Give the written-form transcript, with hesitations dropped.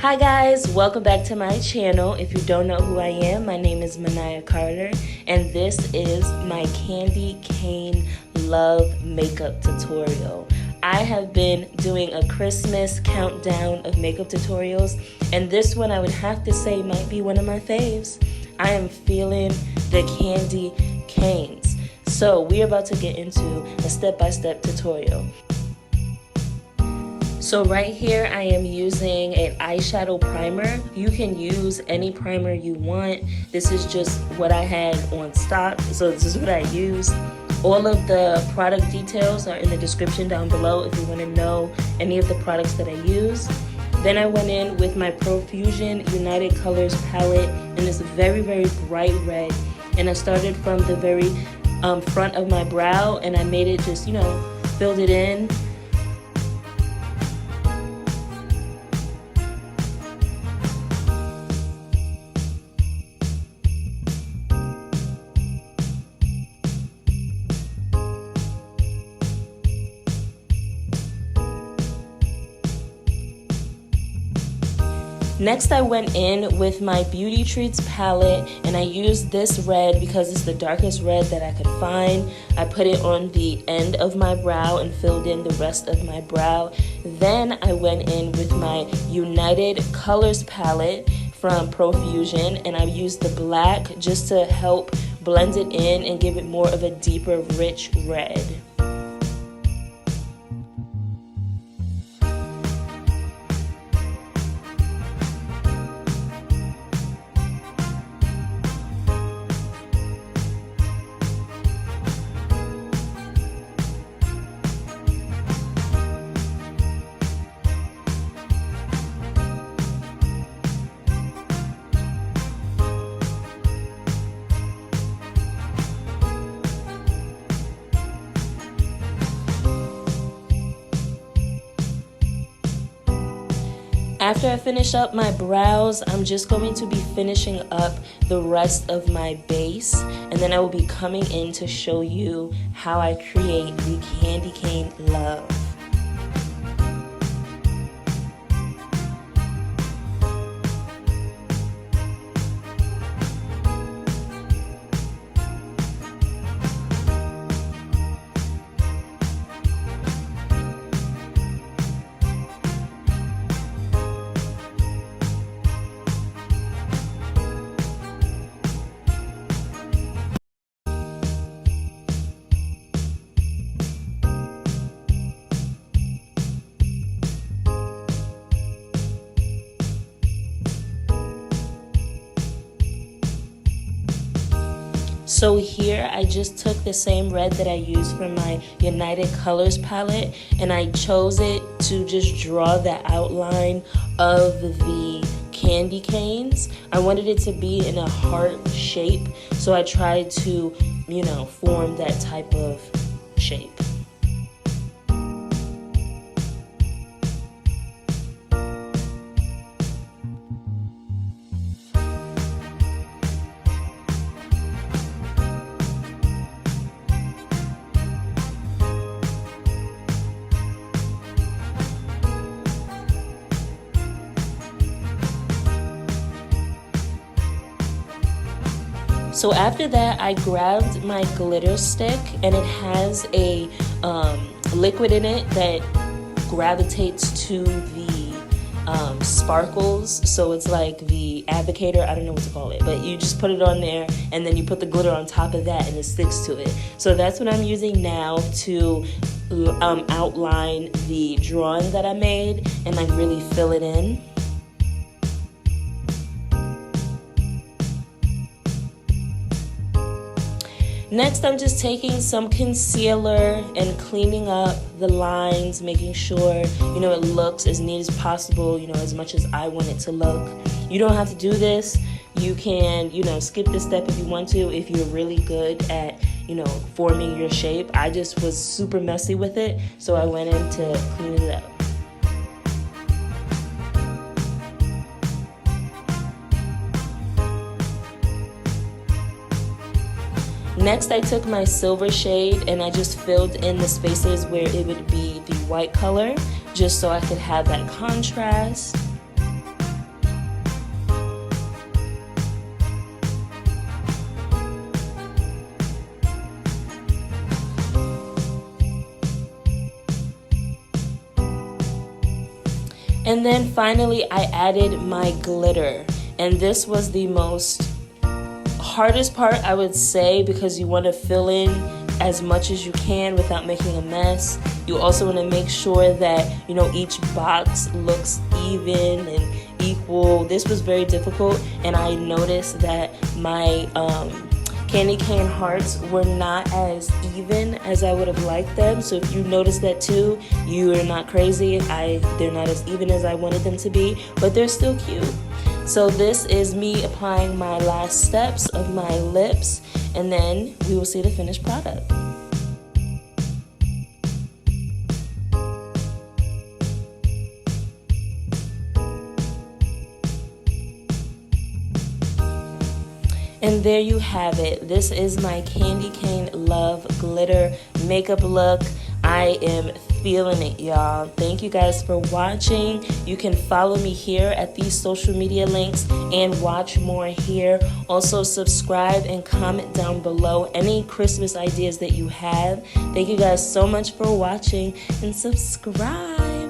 Hi guys, welcome back to my channel. If you don't know who I am, my name is Maniya Carter, and this is my candy cane love makeup tutorial. I have been doing a Christmas countdown of makeup tutorials, and this one I would have to say might be one of my faves. I am feeling the candy canes. So we're about to get into a step-by-step tutorial. So right here I am using an eyeshadow primer. You can use any primer you want. This is just what I had on stock, so this is what I used. All of the product details are in the description down below if you want to know any of the products that I use. Then I went in with my Profusion United Colors palette in this very, very bright red. And I started from the very front of my brow, and I made it just, filled it in. Next, I went in with my Beauty Treats palette, and I used this red because it's the darkest red that I could find. I put it on the end of my brow and filled in the rest of my brow. Then I went in with my United Colors palette from Profusion, and I used the black just to help blend it in and give it more of a deeper, rich red. After I finish up my brows, I'm just going to be finishing up the rest of my base, and then I will be coming in to show you how I create the candy cane love. So here I just took the same red that I used for my United Colors palette, and I chose it to just draw the outline of the candy canes. I wanted it to be in a heart shape, so I tried to, form that type of shape. So after that, I grabbed my glitter stick, and it has a liquid in it that gravitates to the sparkles. So it's like the applicator, I don't know what to call it, but you just put it on there, and then you put the glitter on top of that, and it sticks to it. So that's what I'm using now to outline the drawing that I made and like really fill it in. Next, I'm just taking some concealer and cleaning up the lines, making sure, it looks as neat as possible, as much as I want it to look. You don't have to do this. You can, skip this step if you want to, if you're really good at, forming your shape. I just was super messy with it, so I went in to clean it up. Next, I took my silver shade and I just filled in the spaces where it would be the white color, just so I could have that contrast. And then finally, I added my glitter. And this was the most hardest part, I would say, because you want to fill in as much as you can without making a mess. You also want to make sure that, each box looks even and equal. This was very difficult, and I noticed that my candy cane hearts were not as even as I would have liked them. So if you notice that too, you are not crazy. They're not as even as I wanted them to be, but they're still cute. So this is me applying my last steps of my lips, and then we will see the finished product. And there you have it. This is my Candy Cane Love Glitter makeup look. I am feeling it, y'all. Thank you guys for watching. You can follow me here at these social media links and watch more here. Also subscribe and comment down below any Christmas ideas that you have. Thank you guys so much for watching, and subscribe.